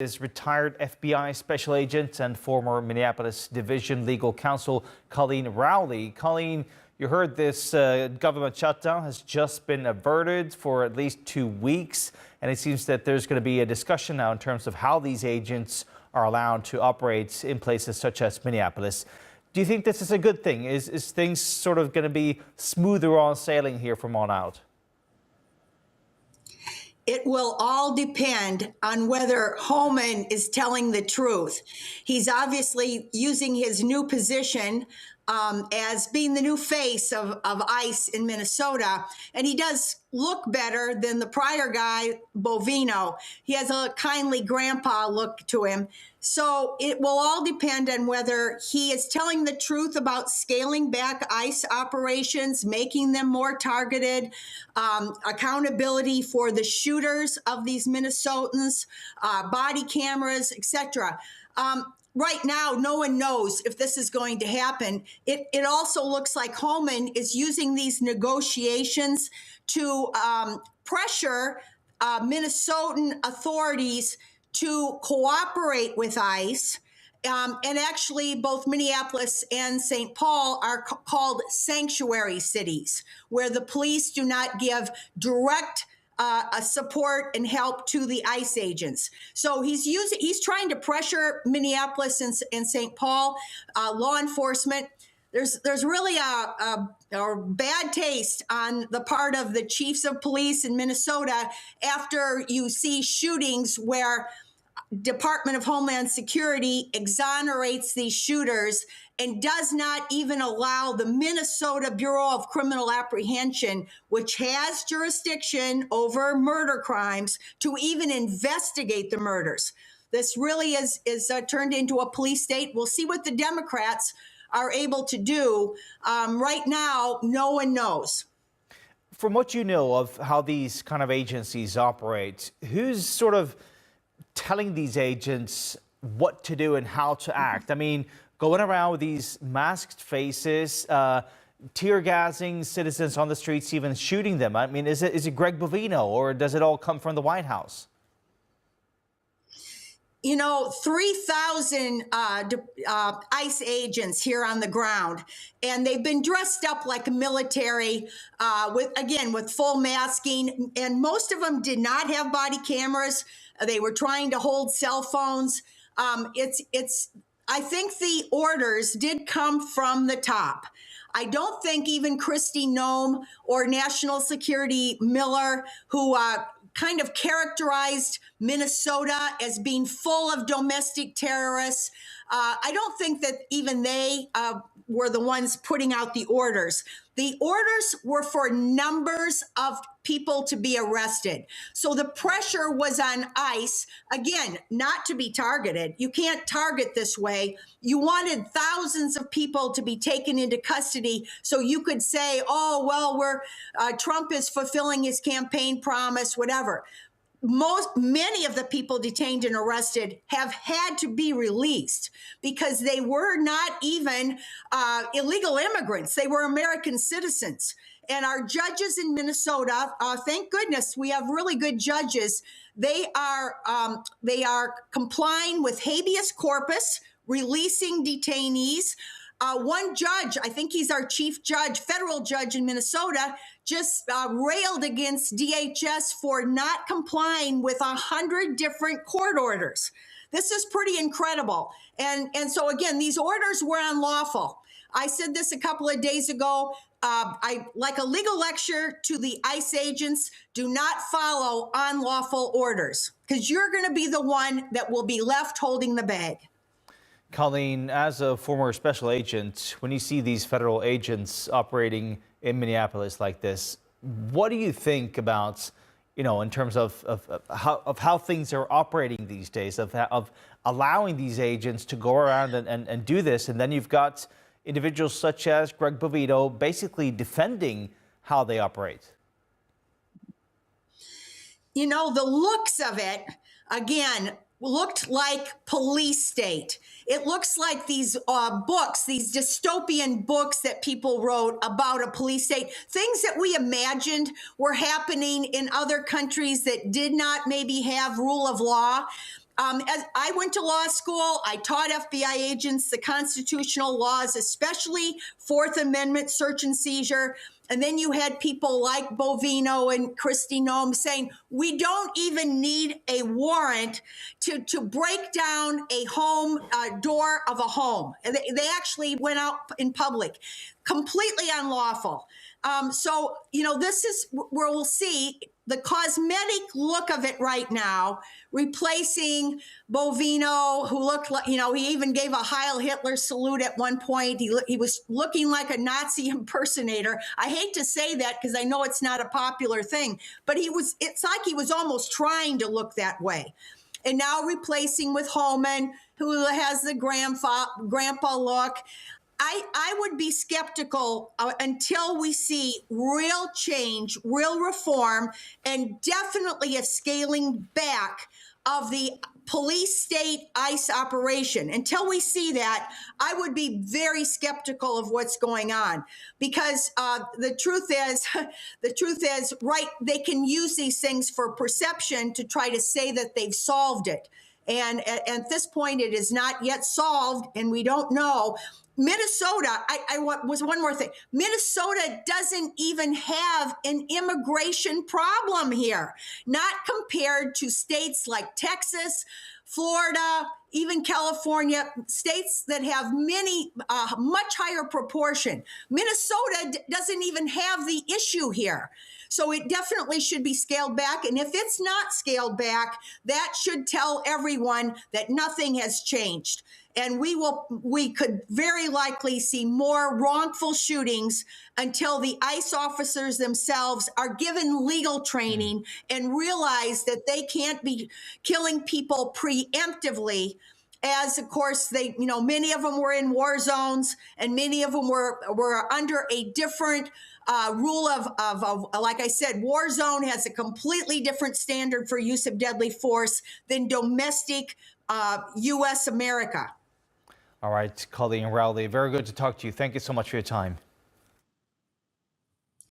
Is retired FBI special agent and former Minneapolis Division legal counsel Coleen Rowley. Coleen, you heard this government shutdown has just been averted for at least 2 weeks, and it seems that there's going to be a discussion now in terms of how these agents are allowed to operate in places such as Minneapolis. Do you think this is a good thing? Is things sort of going to be smoother on sailing here from on out? It will all depend on whether Homan is telling the truth. He's obviously using his new position as being the new face of ICE in Minnesota, and he does look better than the prior guy, Bovino. He has a kindly grandpa look to him. So it will all depend on whether he is telling the truth about scaling back ICE operations, making them more targeted, accountability for the shooters of these Minnesotans, body cameras, etc. Right now, no one knows if this is going to happen. It also looks like Homan is using these negotiations to pressure Minnesotan authorities to cooperate with ICE. And actually, both Minneapolis and St. Paul are called sanctuary cities, where the police do not give direct support and help to the ICE agents. So he's trying to pressure Minneapolis and St. Paul law enforcement. There's really a bad taste on the part of the chiefs of police in Minnesota after you see shootings where Department of Homeland Security exonerates these shooters and does not even allow the Minnesota Bureau of Criminal Apprehension, which has jurisdiction over murder crimes, to even investigate the murders. This really is turned into a police state. We'll see what the Democrats are able to do. Right now, no one knows. From what you know of how these kind of agencies operate, who's sort of telling these agents what to do and how to act? I mean, going around with these masked faces, tear gassing citizens on the streets, even shooting them. I mean, is it Greg Bovino, or does it all come from the White House? You know, 3,000 ICE agents here on the ground, and they've been dressed up like a military with full masking, and most of them did not have body cameras. They were trying to hold cell phones. I think the orders did come from the top. I don't think even Kristi Noem or National Security Miller, who kind of characterized Minnesota as being full of domestic terrorists, I don't think that even they were the ones putting out the orders. The orders were for numbers of people to be arrested. So the pressure was on ICE, again, not to be targeted. You can't target this way. You wanted thousands of people to be taken into custody so you could say, oh, well, Trump is fulfilling his campaign promise, whatever. Many of the people detained and arrested have had to be released because they were not even illegal immigrants. They were American citizens. And our judges in Minnesota, thank goodness we have really good judges. They are complying with habeas corpus, releasing detainees. One judge, I think he's our chief judge, federal judge in Minnesota, just railed against DHS for not complying with 100 different court orders. This is pretty incredible. And so again, these orders were unlawful. I said this a couple of days ago. I like a legal lecture to the ICE agents: do not follow unlawful orders, because you're going to be the one that will be left holding the bag. Coleen, as a former special agent, when you see these federal agents operating in Minneapolis like this, what do you think about, in terms of how things are operating these days, of allowing these agents to go around and do this? And then you've got individuals such as Greg Bovino basically defending how they operate. The looks of it, again, looked like police state. It looks like these books, these dystopian books that people wrote about a police state, things that we imagined were happening in other countries that did not maybe have rule of law. As I went to law school, I taught FBI agents the constitutional laws, especially Fourth Amendment search and seizure. And then you had people like Bovino and Kristi Noem saying, we don't even need a warrant to break down a home door of a home. And they actually went out in public, completely unlawful. So, this is where we'll see the cosmetic look of it right now, replacing Bovino, who looked like, he even gave a Heil Hitler salute at one point. He was looking like a Nazi impersonator. I hate to say that because I know it's not a popular thing, but it's like he was almost trying to look that way. And now replacing with Holman, who has the grandpa look. I would be skeptical until we see real change, real reform, and definitely a scaling back of the police state ICE operation. Until we see that, I would be very skeptical of what's going on, because the truth is, right, they can use these things for perception to try to say that they've solved it. And at this point, it is not yet solved, and we don't know. Minnesota, was one more thing. Minnesota doesn't even have an immigration problem here, not compared to states like Texas, Florida, even California, states that have much higher proportion. Minnesota doesn't even have the issue here. So it definitely should be scaled back. And if it's not scaled back, that should tell everyone that nothing has changed. And we could very likely see more wrongful shootings until the ICE officers themselves are given legal training and realize that they can't be killing people preemptively. As of course many of them were in war zones, and many of them were under a different rule of, like I said, war zone has a completely different standard for use of deadly force than domestic U.S. America. All right, Coleen Rowley, very good to talk to you. Thank you so much for your time.